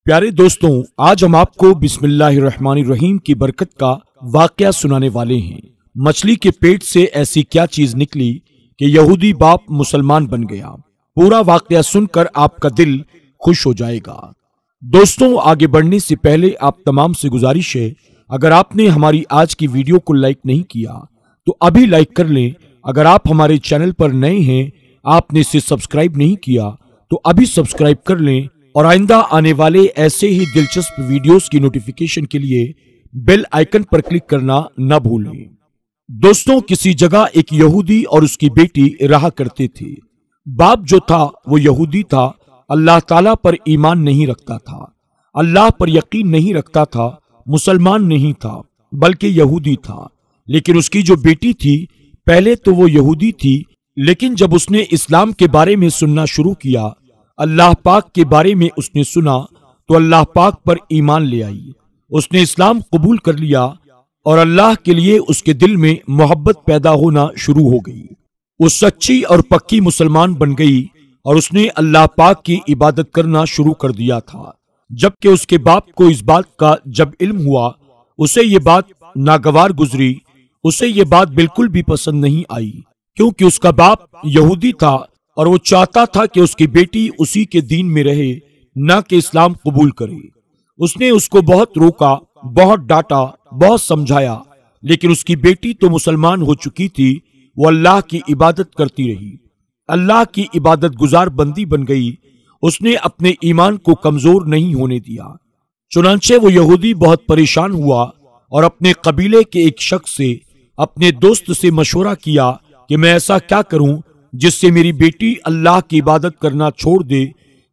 پیارے دوستوں، آج ہم آپ کو بسم اللہ الرحمن الرحیم کی برکت کا واقعہ سنانے والے ہیں۔ مچھلی کے پیٹ سے ایسی کیا چیز نکلی کہ یہودی باپ مسلمان بن گیا؟ پورا واقعہ سن کر آپ کا دل خوش ہو جائے گا۔ دوستوں، آگے بڑھنے سے پہلے آپ تمام سے گزارش ہے، اگر آپ نے ہماری آج کی ویڈیو کو لائک نہیں کیا تو ابھی لائک کر لیں۔ اگر آپ ہمارے چینل پر نئے ہیں، آپ نے اسے سبسکرائب نہیں کیا تو ابھی سبسکرائب کر لیں، اور آئندہ آنے والے ایسے ہی دلچسپ ویڈیوز کی نوٹیفیکیشن کے لیے بیل آئیکن پر کلک کرنا نہ بھولیں۔ دوستوں، کسی جگہ ایک یہودی اور اس کی بیٹی رہا کرتے تھے۔ باپ جو تھا وہ یہودی تھا، اللہ تعالیٰ پر ایمان نہیں رکھتا تھا، اللہ پر یقین نہیں رکھتا تھا، مسلمان نہیں تھا بلکہ یہودی تھا۔ لیکن اس کی جو بیٹی تھی، پہلے تو وہ یہودی تھی، لیکن جب اس نے اسلام کے بارے میں سننا شروع کیا، اللہ پاک کے بارے میں اس نے سنا تو اللہ پاک پر ایمان لے آئی۔ اس نے اسلام قبول کر لیا اور اللہ کے لیے اس کے دل میں محبت پیدا ہونا شروع ہو گئی۔ وہ سچی اور پکی مسلمان بن گئی اور اس نے اللہ پاک کی عبادت کرنا شروع کر دیا تھا۔ جبکہ اس کے باپ کو اس بات کا جب علم ہوا، اسے یہ بات ناگوار گزری، اسے یہ بات بالکل بھی پسند نہیں آئی، کیونکہ اس کا باپ یہودی تھا اور وہ چاہتا تھا کہ اس کی بیٹی اسی کے دین میں رہے، نہ کہ اسلام قبول کرے۔ اس نے اس کو بہت روکا، بہت ڈانٹا، بہت سمجھایا، لیکن اس کی بیٹی تو مسلمان ہو چکی تھی، وہ اللہ کی عبادت کرتی رہی، اللہ کی عبادت گزار بندی بن گئی۔ اس نے اپنے ایمان کو کمزور نہیں ہونے دیا۔ چنانچہ وہ یہودی بہت پریشان ہوا اور اپنے قبیلے کے ایک شخص سے، اپنے دوست سے مشورہ کیا کہ میں ایسا کیا کروں جس سے میری بیٹی اللہ کی عبادت کرنا چھوڑ دے،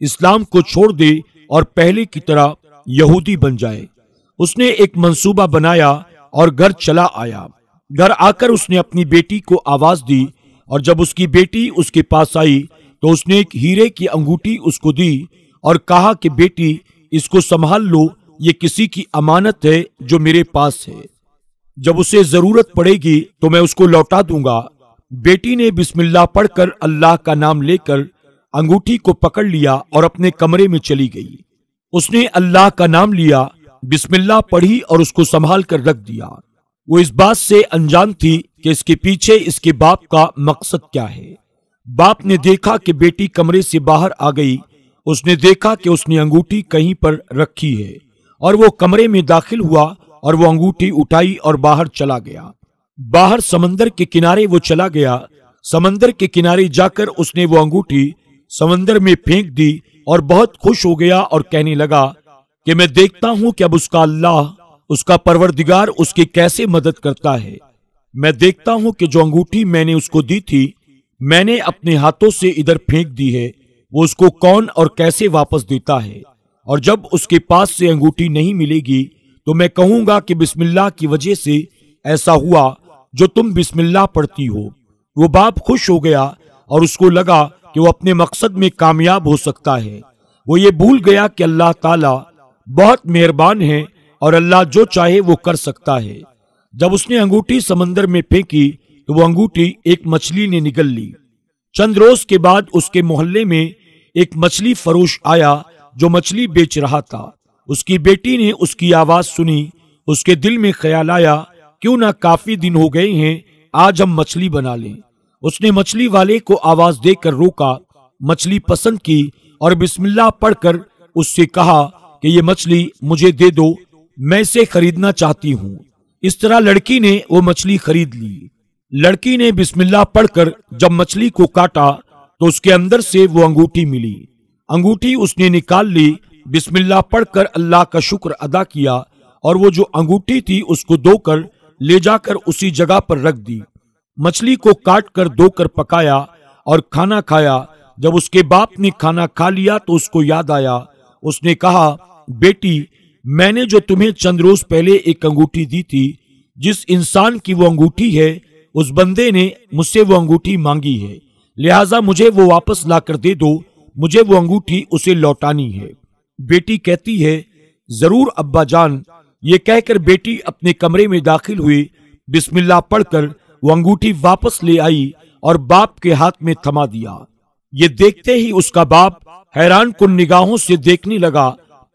اسلام کو چھوڑ دے اور پہلے کی طرح یہودی بن جائے۔ اس نے ایک منصوبہ بنایا اور گھر چلا آیا۔ گھر آ کر اس نے اپنی بیٹی کو آواز دی، اور جب اس کی بیٹی اس کے پاس آئی تو اس نے ایک ہیرے کی انگوٹھی اس کو دی اور کہا کہ بیٹی، اس کو سنبھال لو، یہ کسی کی امانت ہے جو میرے پاس ہے، جب اسے ضرورت پڑے گی تو میں اس کو لوٹا دوں گا۔ بیٹی نے بسم اللہ پڑھ کر اللہ کا نام لے کر انگوٹھی کو پکڑ لیا اور اپنے کمرے میں چلی گئی۔ اس نے اللہ کا نام لیا، بسم اللہ پڑھی اور اس کو سنبھال کر رکھ دیا۔ وہ اس بات سے انجان تھی کہ اس کے پیچھے اس کے باپ کا مقصد کیا ہے۔ باپ نے دیکھا کہ بیٹی کمرے سے باہر آ گئی۔ اس نے دیکھا کہ اس نے انگوٹھی کہیں پر رکھی ہے، اور وہ کمرے میں داخل ہوا اور وہ انگوٹھی اٹھائی اور باہر چلا گیا۔ باہر سمندر کے کنارے وہ چلا گیا۔ سمندر کے کنارے جا کر اس نے وہ انگوٹھی سمندر میں پھینک دی اور بہت خوش ہو گیا اور کہنے لگا کہ میں دیکھتا ہوں کہ اب اس کا اللہ، اس کا پروردگار اس کی کیسے مدد کرتا ہے۔ میں دیکھتا ہوں کہ جو انگوٹھی میں نے اس کو دی تھی، میں نے اپنے ہاتھوں سے ادھر پھینک دی ہے، وہ اس کو کون اور کیسے واپس دیتا ہے۔ اور جب اس کے پاس سے انگوٹھی نہیں ملے گی تو میں کہوں گا کہ بسم اللہ کی وجہ سے ایسا ہوا جو تم بسم اللہ پڑھتی ہو۔ وہ باپ خوش ہو گیا اور اس کو لگا کہ وہ اپنے مقصد میں کامیاب ہو سکتا ہے۔ وہ یہ بھول گیا کہ اللہ تعالیٰ بہت مہربان ہے اور اللہ جو چاہے وہ کر سکتا ہے۔ جب اس نے انگوٹھی سمندر میں پھینکی تو وہ انگوٹھی ایک مچھلی نے نگل لی۔ چند روز کے بعد اس کے محلے میں ایک مچھلی فروش آیا جو مچھلی بیچ رہا تھا۔ اس کی بیٹی نے اس کی آواز سنی۔ اس کے دل میں خیال آیا، کیوں نہ کافی دن ہو گئے ہیں، آج ہم مچھلی بنا لیں۔ اس نے مچھلی والے کو آواز دے کر روکا، مچھلی پسند کی اور بسم اللہ پڑھ کر اس سے کہا کہ یہ مچھلی مجھے دے دو، میں اسے خریدنا چاہتی ہوں۔ اس طرح لڑکی نے وہ مچھلی خرید لی۔ لڑکی نے بسم اللہ پڑھ کر جب مچھلی کو کاٹا تو اس کے اندر سے وہ انگوٹھی ملی۔ انگوٹھی اس نے نکال لی، بسم اللہ پڑھ کر اللہ کا شکر ادا کیا، اور وہ جو انگوٹھی تھی اس کو دھو کر لے جا کر اسی جگہ پر رکھ دی۔ مچھلی کو کاٹ کر دھو کر پکایا اور کھانا کھایا۔ جب اس کے باپ نے کھانا کھا لیا تو اس کو یاد آیا۔ اس نے کہا، بیٹی، میں نے جو تمہیں چند روز پہلے ایک انگوٹھی دی تھی، جس انسان کی وہ انگوٹھی ہے، اس بندے نے مجھ سے وہ انگوٹھی مانگی ہے، لہٰذا مجھے وہ واپس لا کر دے دو، مجھے وہ انگوٹھی اسے لوٹانی ہے۔ بیٹی کہتی ہے، ضرور ابا جان۔ یہ کہہ کر بیٹی اپنے کمرے میں داخل ہوئی، بسم اللہ پڑھ کر وہ انگوٹھی واپس لے آئی اور باپ کے ہاتھ میں تھما دیا۔ یہ دیکھتے ہی اس کا باپ حیران کن نگاہوں سے دیکھنے لگا،